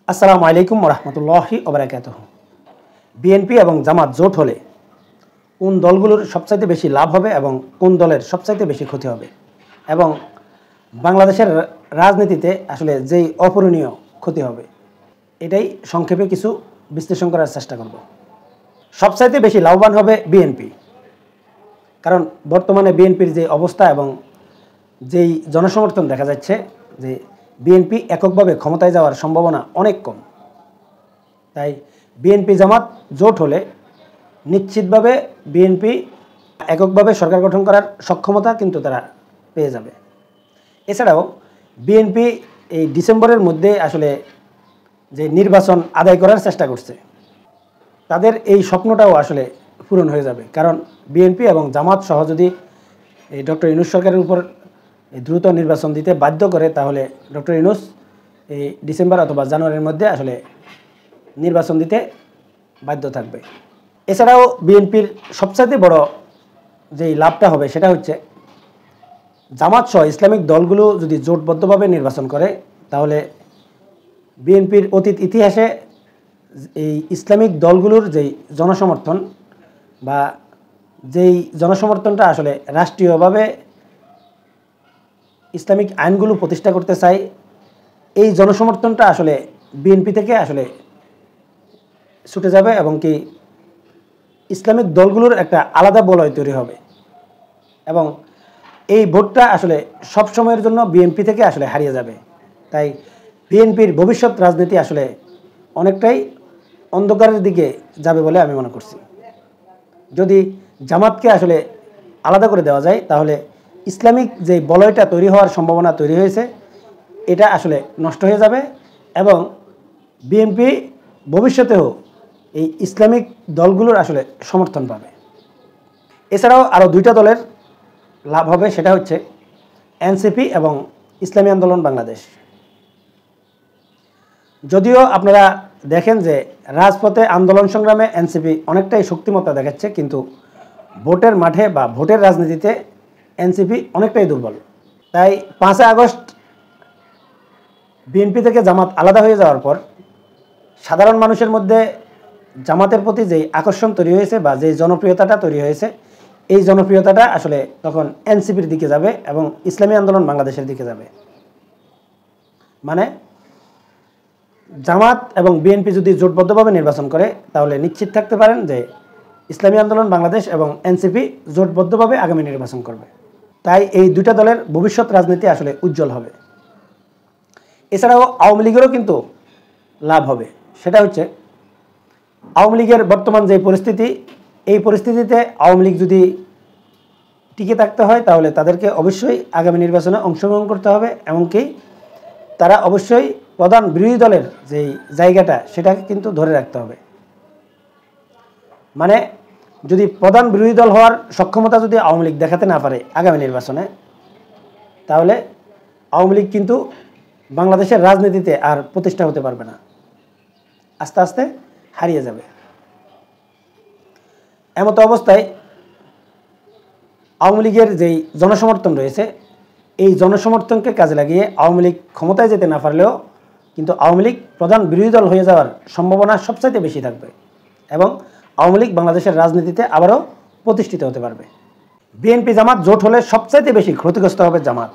আসসালামু আলাইকুম রহমতুল্লাহি ওবারাকাতুহু। বিএনপি এবং জামাত জোট হলে কোন দলগুলোর সবচাইতে বেশি লাভ হবে এবং কোন দলের সবচাইতে বেশি ক্ষতি হবে, এবং বাংলাদেশের রাজনীতিতে আসলে যেই অপূরণীয় ক্ষতি হবে, এটাই সংক্ষেপে কিছু বিশ্লেষণ করার চেষ্টা করব। সবচাইতে বেশি লাভবান হবে বিএনপি, কারণ বর্তমানে বিএনপির যে অবস্থা এবং যেই জনসমর্থন দেখা যাচ্ছে, যে বিএনপি এককভাবে ক্ষমতায় যাওয়ার সম্ভাবনা অনেক কম। তাই বিএনপি জামাত জোট হলে নিশ্চিতভাবে বিএনপি এককভাবে সরকার গঠন করার সক্ষমতা কিন্তু তারা পেয়ে যাবে। এছাড়াও বিএনপি এই ডিসেম্বরের মধ্যে আসলে যে নির্বাচন আদায় করার চেষ্টা করছে, তাদের এই স্বপ্নটাও আসলে পূরণ হয়ে যাবে। কারণ বিএনপি এবং জামাত সহ যদি এই ডক্টর ইউনূস সরকারের উপর দ্রুত নির্বাচন দিতে বাধ্য করে, তাহলে ডক্টর ইউনূস এই ডিসেম্বর অথবা জানুয়ারির মধ্যে আসলে নির্বাচন দিতে বাধ্য থাকবে। এছাড়াও বিএনপির সবচেয়ে বড় যেই লাভটা হবে সেটা হচ্ছে, জামাত সহ ইসলামিক দলগুলো যদি জোটবদ্ধভাবে নির্বাচন করে, তাহলে বিএনপির অতীত ইতিহাসে এই ইসলামিক দলগুলোর যেই জনসমর্থন বা যেই জনসমর্থনটা আসলে রাষ্ট্রীয়ভাবে ইসলামিক আইনগুলো প্রতিষ্ঠা করতে চায়, এই জনসমর্থনটা আসলে বিএনপি থেকে আসলে ছুটে যাবে এবং কি ইসলামিক দলগুলোর একটা আলাদা বলয় তৈরি হবে, এবং এই ভোটটা আসলে সব সময়ের জন্য বিএনপি থেকে আসলে হারিয়ে যাবে। তাই বিএনপির ভবিষ্যৎ রাজনীতি আসলে অনেকটাই অন্ধকারের দিকে যাবে বলে আমি মনে করছি। যদি জামাতকে আসলে আলাদা করে দেওয়া যায়, তাহলে ইসলামিক যে বলয়টা তৈরি হওয়ার সম্ভাবনা তৈরি হয়েছে, এটা আসলে নষ্ট হয়ে যাবে এবং বিএনপি ভবিষ্যতেও এই ইসলামিক দলগুলোর আসলে সমর্থন পাবে। এছাড়াও আরও দুইটা দলের লাভ হবে, সেটা হচ্ছে এনসিপি এবং ইসলামী আন্দোলন বাংলাদেশ। যদিও আপনারা দেখেন যে রাজপথে আন্দোলন সংগ্রামে এনসিপি অনেকটাই শক্তিমত্তা দেখাচ্ছে, কিন্তু ভোটের মাঠে বা ভোটের রাজনীতিতে এনসিপি অনেকটাই দুর্বল। তাই 5 আগস্ট বিএনপি থেকে জামাত আলাদা হয়ে যাওয়ার পর সাধারণ মানুষের মধ্যে জামাতের প্রতি যেই আকর্ষণ তৈরি হয়েছে বা যেই জনপ্রিয়তাটা তৈরি হয়েছে, এই জনপ্রিয়তাটা আসলে তখন এনসিপির দিকে যাবে এবং ইসলামী আন্দোলন বাংলাদেশের দিকে যাবে। মানে জামাত এবং বিএনপি যদি জোটবদ্ধভাবে নির্বাচন করে, তাহলে নিশ্চিত থাকতে পারেন যে ইসলামী আন্দোলন বাংলাদেশ এবং এনসিপি জোটবদ্ধভাবে আগামী নির্বাচন করবে। তাই এই দুইটা দলের ভবিষ্যৎ রাজনীতি আসলে উজ্জ্বল হবে। এছাড়াও আওয়ামী লীগেরও কিন্তু লাভ হবে। সেটা হচ্ছে, আওয়ামী লীগের বর্তমান যে পরিস্থিতি, এই পরিস্থিতিতে আওয়ামী লীগ যদি টিকে থাকতে হয়, তাহলে তাদেরকে অবশ্যই আগামী নির্বাচনে অংশগ্রহণ করতে হবে, এমনকি তারা অবশ্যই প্রধান বিরোধী দলের যেই জায়গাটা, সেটাকে কিন্তু ধরে রাখতে হবে। মানে যদি প্রধান বিরোধী দল হওয়ার সক্ষমতা যদি আওয়ামী লীগ দেখাতে না পারে আগামী নির্বাচনে, তাহলে আওয়ামী লীগ কিন্তু বাংলাদেশের রাজনীতিতে আর প্রতিষ্ঠা হতে পারবে না, আস্তে আস্তে হারিয়ে যাবে। এমতো অবস্থায় আওয়ামী লীগের যেই জনসমর্থন রয়েছে, এই জনসমর্থনকে কাজে লাগিয়ে আওয়ামী লীগ ক্ষমতায় যেতে না পারলেও কিন্তু আওয়ামী লীগ প্রধান বিরোধী দল হয়ে যাওয়ার সম্ভাবনা সবচাইতে বেশি থাকবে এবং আওয়ামী লীগ বাংলাদেশের রাজনীতিতে আবারও প্রতিষ্ঠিত হতে পারবে। বিএনপি জামাত জোট হলে সবচাইতে বেশি ক্ষতিগ্রস্ত হবে জামাত।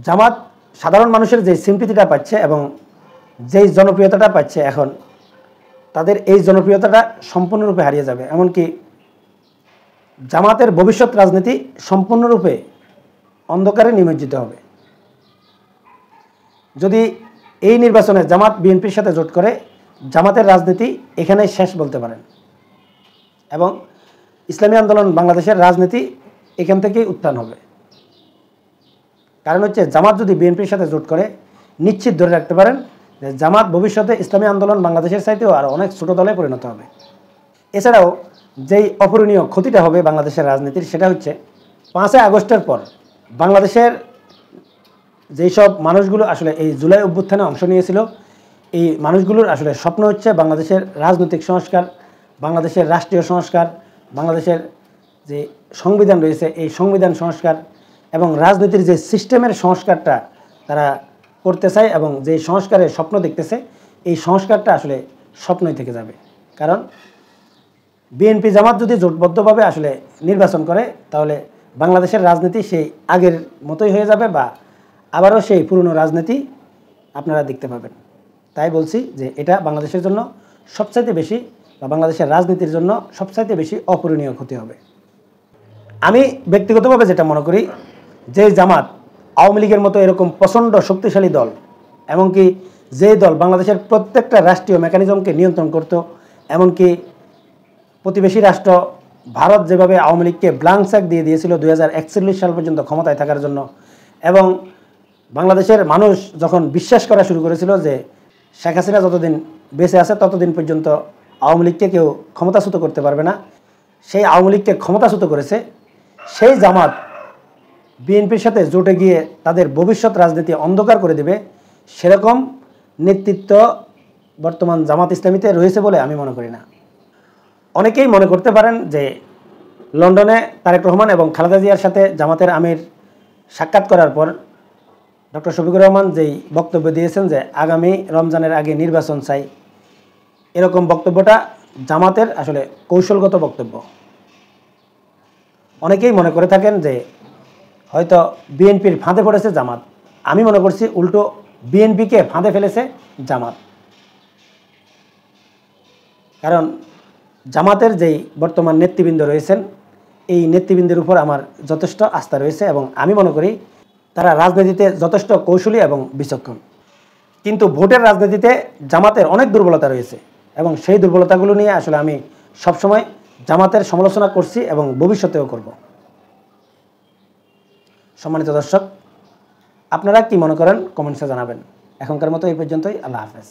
জামাত সাধারণ মানুষের যে সিম্পিতিটা পাচ্ছে এবং যেই জনপ্রিয়তাটা পাচ্ছে, এখন তাদের এই জনপ্রিয়তাটা সম্পূর্ণরূপে হারিয়ে যাবে। এমনকি জামাতের ভবিষ্যৎ রাজনীতি সম্পূর্ণরূপে অন্ধকারে নিমজ্জিত হবে। যদি এই নির্বাচনে জামাত বিএনপির সাথে জোট করে, জামাতের রাজনীতি এখানেই শেষ বলতে পারেন এবং ইসলামী আন্দোলন বাংলাদেশের রাজনীতি এখান থেকেই উত্থান হবে। কারণ হচ্ছে, জামাত যদি বিএনপির সাথে জোট করে, নিশ্চিত ধরে রাখতে পারেন যে জামাত ভবিষ্যতে ইসলামী আন্দোলন বাংলাদেশের চাইতেও আর অনেক ছোট দলে পরিণত হবে। এছাড়াও যেই অপূরণীয় ক্ষতিটা হবে বাংলাদেশের রাজনীতির, সেটা হচ্ছে 5 আগস্টের পর বাংলাদেশের যেই সব মানুষগুলো আসলে এই জুলাই অভ্যুত্থানে অংশ নিয়েছিল, এই মানুষগুলোর আসলে স্বপ্ন হচ্ছে বাংলাদেশের রাজনৈতিক সংস্কার, বাংলাদেশের রাষ্ট্রীয় সংস্কার, বাংলাদেশের যে সংবিধান রয়েছে এই সংবিধান সংস্কার এবং রাজনীতির যে সিস্টেমের সংস্কারটা তারা করতে চায় এবং যে সংস্কারের স্বপ্ন দেখতেছে, এই সংস্কারটা আসলে স্বপ্নই থেকে যাবে। কারণ বিএনপি জামাত যদি জোটবদ্ধভাবে আসলে নির্বাচন করে, তাহলে বাংলাদেশের রাজনীতি সেই আগের মতোই হয়ে যাবে বা আবারও সেই পুরনো রাজনীতি আপনারা দেখতে পাবেন। তাই বলছি যে এটা বাংলাদেশের জন্য সবচাইতে বেশি বা বাংলাদেশের রাজনীতির জন্য সবচাইতে বেশি অপূরণীয় ক্ষতি হবে। আমি ব্যক্তিগতভাবে যেটা মনে করি, যে জামাত আওয়ামী লীগের মতো এরকম প্রচণ্ড শক্তিশালী দল, এমনকি যে দল বাংলাদেশের প্রত্যেকটা রাষ্ট্রীয় মেকানিজমকে নিয়ন্ত্রণ করত, এমনকি প্রতিবেশী রাষ্ট্র ভারত যেভাবে আওয়ামী লীগকে ব্ল্যাঙ্ক চেক দিয়ে দিয়েছিল 2041 সাল পর্যন্ত ক্ষমতায় থাকার জন্য, এবং বাংলাদেশের মানুষ যখন বিশ্বাস করা শুরু করেছিল যে শেখ হাসিনা যতদিন বেঁচে আছে ততদিন পর্যন্ত আওয়ামী লীগকে কেউ ক্ষমতাচ্যুত করতে পারবে না, সেই আওয়ামী লীগকে ক্ষমতাচ্যুত করেছে। সেই জামাত বিএনপির সাথে জোটে গিয়ে তাদের ভবিষ্যৎ রাজনীতি অন্ধকার করে দেবে, সেরকম নেতৃত্ব বর্তমান জামাত ইসলামীতে রয়েছে বলে আমি মনে করি না। অনেকেই মনে করতে পারেন যে লন্ডনে তারেক রহমান এবং খালেদা জিয়ার সাথে জামাতের আমির সাক্ষাৎ করার পর ডক্টর শফিকুর রহমান যেই বক্তব্য দিয়েছেন যে আগামী রমজানের আগে নির্বাচন চাই, এরকম বক্তব্যটা জামাতের আসলে কৌশলগত বক্তব্য। অনেকেই মনে করে থাকেন যে হয়তো বিএনপির ফাঁদে পড়েছে জামাত। আমি মনে করছি উল্টো বিএনপিকে ফাঁদে ফেলেছে জামাত। কারণ জামাতের যেই বর্তমান নেতৃবৃন্দ রয়েছেন, এই নেতৃবৃন্দের উপর আমার যথেষ্ট আস্থা রয়েছে এবং আমি মনে করি তারা রাজনীতিতে যথেষ্ট কৌশলী এবং বিচক্ষণ। কিন্তু ভোটের রাজনীতিতে জামাতের অনেক দুর্বলতা রয়েছে এবং সেই দুর্বলতাগুলো নিয়ে আসলে আমি সবসময় জামাতের সমালোচনা করছি এবং ভবিষ্যতেও করব। সম্মানিত দর্শক, আপনারা কি মনে করেন কমেন্টসে জানাবেন। এখনকার মতো এই পর্যন্তই। আল্লাহ হাফেজ।